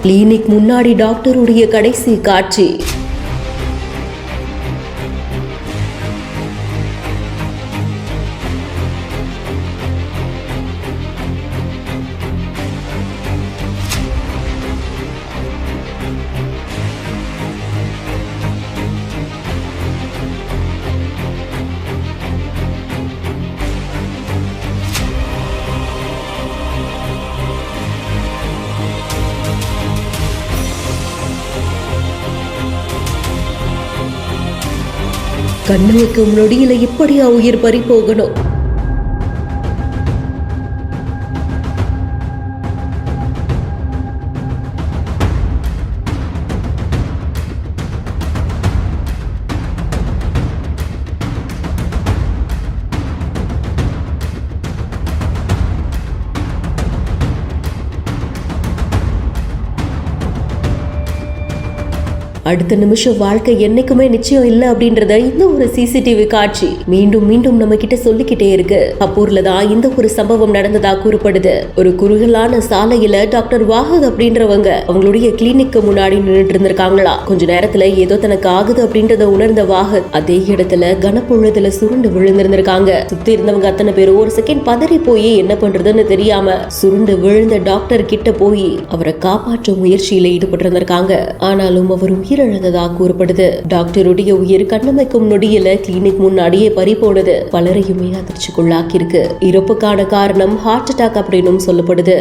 Clinic முன்னாடி டாக்டருடைய கடைசி காட்சி. கண்ணுக்கு நொடியில இப்படியா உயிர் பறி போகணும்? அடுத்த நிமிஷம் வாழ்க்கை என்னைக்குமே நிச்சயம் இல்ல அப்படின்றத இந்த ஒரு சிசிடிவி காட்சி மீண்டும் மீண்டும் நம்ம கிட்ட சொல்லிக்கிட்டே இருக்கு. அப்பூர்ல தான் இந்த ஒரு சம்பவம் நடந்ததா கூறப்படுது. ஒரு குறுகலான சாலையில டாக்டர் வாஹத் அப்படின்றவங்க அவங்களுடைய கிளினிக்கு முன்னாடி நின்றுட்டு இருந்திருக்காங்களா. கொஞ்ச நேரத்துல ஏதோ தனக்கு ஆகுது அப்படின்றத உணர்ந்த வாஹத் அதே இடத்துல கனப்பொழுதுல சுருண்டு விழுந்திருந்திருக்காங்க. சுத்தி இருந்தவங்க அத்தனை பேரும் ஒரு செகண்ட் பதறி போய் என்ன பண்றதுன்னு தெரியாம சுருண்டு விழுந்த டாக்டர் கிட்ட போய் அவரை காப்பாற்றும் முயற்சியில ஈடுபட்டு இருந்திருக்காங்க. ஆனாலும் அவர் உயிரிழந்ததா கூறப்படுது. டாக்டருடைய உயிர் கண்ணமைக்கும் நொடியில கிளினிக் முன்னாடியே பறி போனது பலரையுமே அதிர்ச்சிக்குள்ளாக்கி இருக்கு. இறப்புக்கான காரணம் ஹார்ட் அட்டாக் அப்படின்னு சொல்லப்படுது.